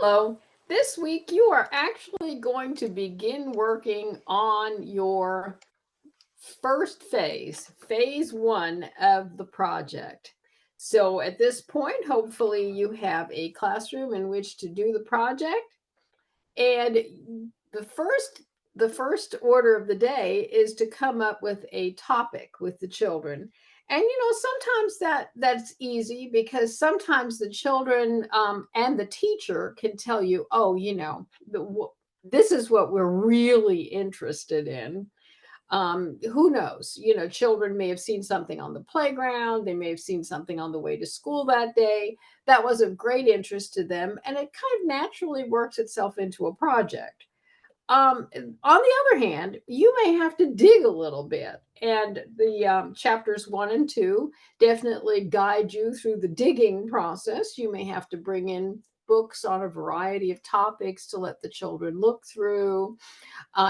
Hello. This week you are actually going to begin working on your first phase one of the project. So at this point, hopefully you have a classroom in which to do the project. And the first the first order of the day is to come up with a topic with the children. And sometimes that's easy because sometimes the children and the teacher can tell you, oh, this is what we're really interested in. Who knows? Children may have seen something on the playground, they may have seen something on the way to school that day that was of great interest to them, and it kind of naturally works itself into a project. On the other hand, you may have to dig a little bit, and the chapters 1 and 2 definitely guide you through the digging process. You may have to bring in books on a variety of topics to let the children look through.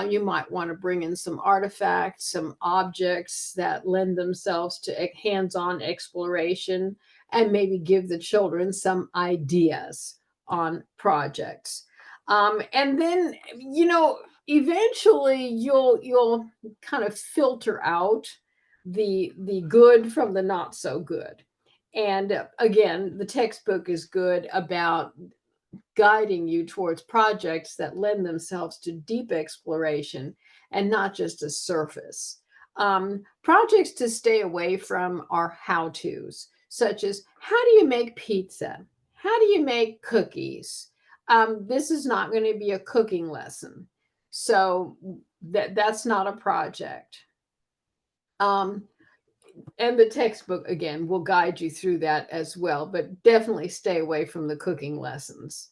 You might want to bring in some artifacts, some objects that lend themselves to hands on exploration, and maybe give the children some ideas on projects. And then, eventually you'll kind of filter out the good from the not so good. And again, the textbook is good about guiding you towards projects that lend themselves to deep exploration and not just a surface. Projects to stay away from are how to's, such as how do you make pizza? How do you make cookies? This is not going to be a cooking lesson. So that's not a project. Um, and the textbook again will guide you through that as well, but definitely stay away from the cooking lessons.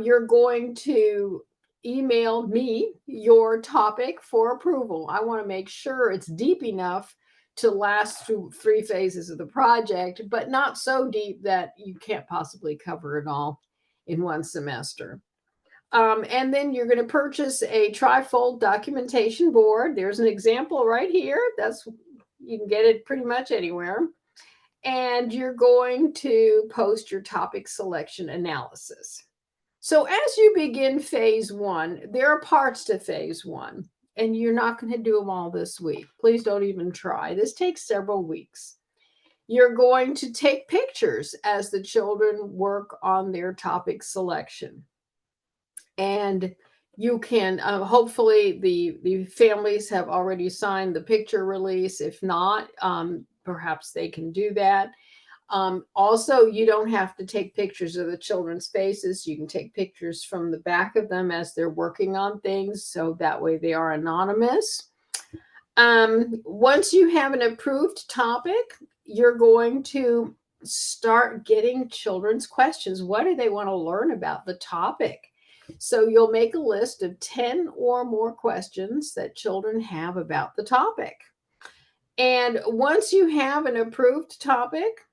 You're going to email me your topic for approval. I want to make sure it's deep enough to last through 3 phases of the project, but not so deep that you can't possibly cover it all in one semester. And then you're going to purchase a trifold documentation board. There's an example right here. You can get it pretty much anywhere. And you're going to post your topic selection analysis. So as you begin phase one, there are parts to phase one, and you're not going to do them all this week. Please don't even try. This takes several weeks. You're going to take pictures as the children work on their topic selection. And you can hopefully the families have already signed the picture release. If not, perhaps they can do that. Also, you don't have to take pictures of the children's faces. You can take pictures from the back of them as they're working on things, so that way they are anonymous. Once you have an approved topic, you're going to start getting children's questions. What do they want to learn about the topic? So you'll make a list of 10 or more questions that children have about the topic. And once you have an approved topic,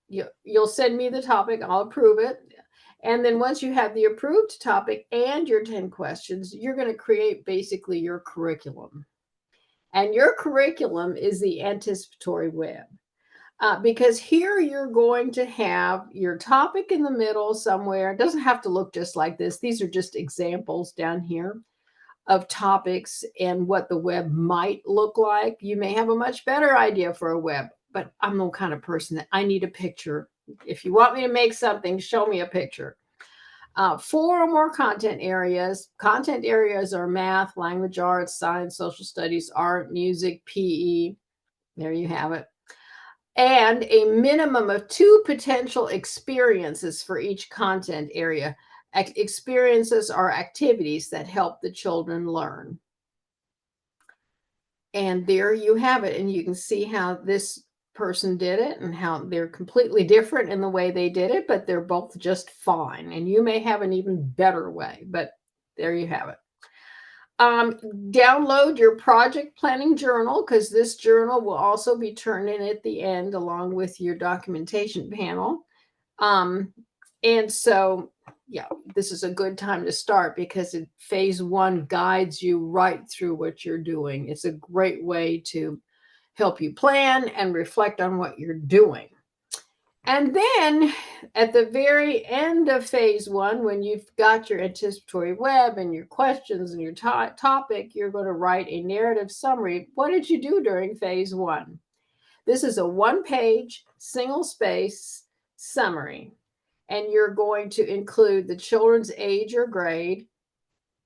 you'll send me the topic, I'll approve it. And then once you have the approved topic and your 10 questions, you're going to create basically your curriculum. And your curriculum is the anticipatory web. Because here you're going to have your topic in the middle somewhere. It doesn't have to look just like this. These are just examples down here of topics and what the web might look like. You may have a much better idea for a web, but I'm the kind of person that I need a picture. If you want me to make something, show me a picture. 4 or more content areas. Content areas are math, language arts, science, social studies, art, music, PE. There you have it. And a minimum of 2 potential experiences for each content area. Experiences are activities that help the children learn. And there you have it. And you can see how this person did it and how they're completely different in the way they did it, but they're both just fine. And you may have an even better way, but there you have it. Download your project planning journal, because this journal will also be turned in at the end along with your documentation panel. And so, yeah, this is a good time to start because phase one guides you right through what you're doing. It's a great way to help you plan and reflect on what you're doing. And then at the very end of phase one, when you've got your anticipatory web and your questions and your topic, you're going to write a narrative summary. What did you do during phase one? This is a one-page, single-space summary. And you're going to include the children's age or grade,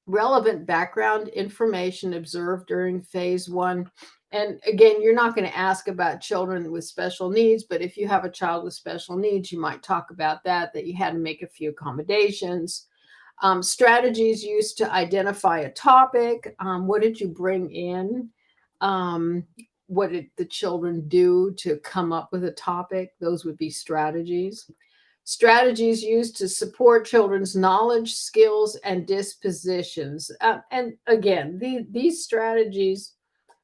relevant background information observed during phase one. And again, you're not going to ask about children with special needs, but if you have a child with special needs, you might talk about that you had to make a few accommodations. Strategies used to identify a topic. What did you bring in? What did the children do to come up with a topic? Those would be strategies. Strategies used to support children's knowledge, skills, and dispositions. And again, these strategies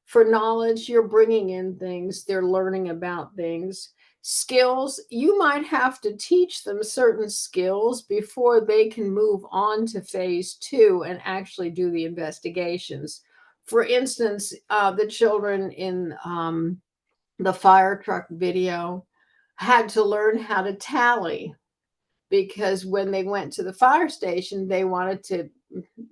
for knowledge, you're bringing in things, they're learning about things. Skills, you might have to teach them certain skills before they can move on to phase two and actually do the investigations. For instance, the children in the fire truck video had to learn how to tally, because when they went to the fire station, they wanted to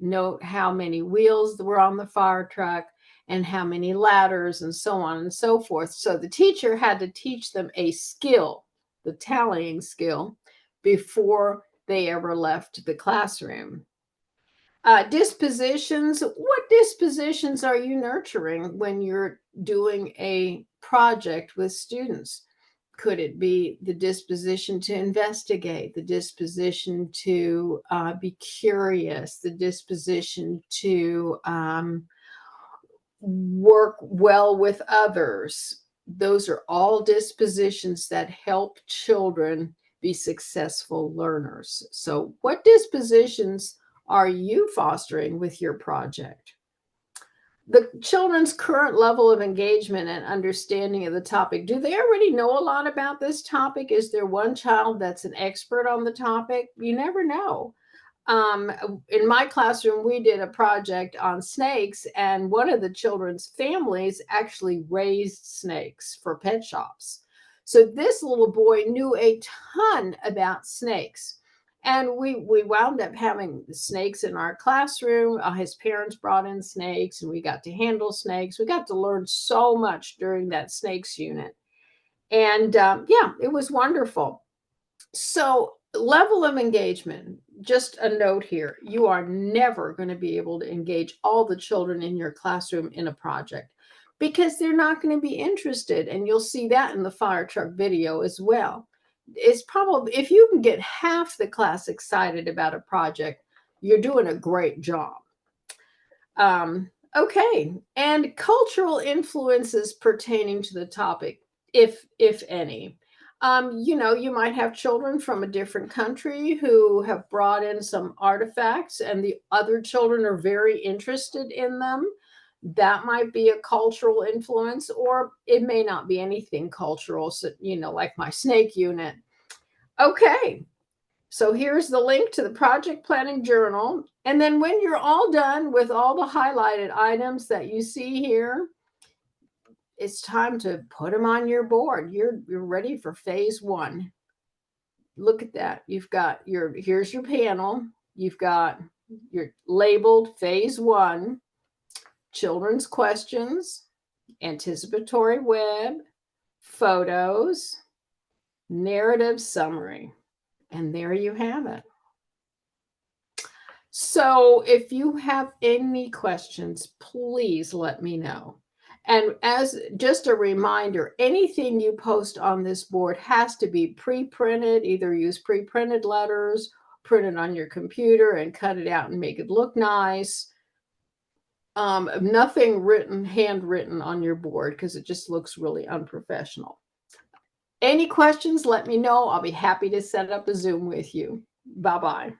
note how many wheels were on the fire truck and how many ladders and so on and so forth. So the teacher had to teach them a skill, the tallying skill, before they ever left the classroom. Dispositions, what dispositions are you nurturing when you're doing a project with students? Could it be the disposition to investigate, the disposition to be curious, the disposition to work well with others? Those are all dispositions that help children be successful learners. So what dispositions are you fostering with your project? The children's current level of engagement and understanding of the topic. Do they already know a lot about this topic? Is there one child that's an expert on the topic? You never know. In my classroom, we did a project on snakes, and one of the children's families actually raised snakes for pet shops. So this little boy knew a ton about snakes. And we wound up having snakes in our classroom. His parents brought in snakes, and we got to handle snakes. We got to learn so much during that snakes unit. And yeah, it was wonderful. So level of engagement, just a note here, you are never going to be able to engage all the children in your classroom in a project because they're not going to be interested. And you'll see that in the fire truck video as well. It's probably, if you can get half the class excited about a project, you're doing a great job. Okay, and cultural influences pertaining to the topic, if any. You might have children from a different country who have brought in some artifacts, and the other children are very interested in them. That might be a cultural influence, or it may not be anything cultural. So, like my snake unit. Okay, so here's the link to the project planning journal. And then when you're all done with all the highlighted items that you see here, it's time to put them on your board. You're ready for phase one. Look at that. Here's your panel. You've got your labeled phase one, children's questions, anticipatory web, photos, narrative summary. And there you have it. So if you have any questions, please let me know. And as just a reminder, anything you post on this board has to be pre-printed. Either use pre-printed letters, print it on your computer and cut it out and make it look nice. Nothing handwritten on your board, because it just looks really unprofessional. Any questions, let me know. I'll be happy to set up a Zoom with you. Bye-bye.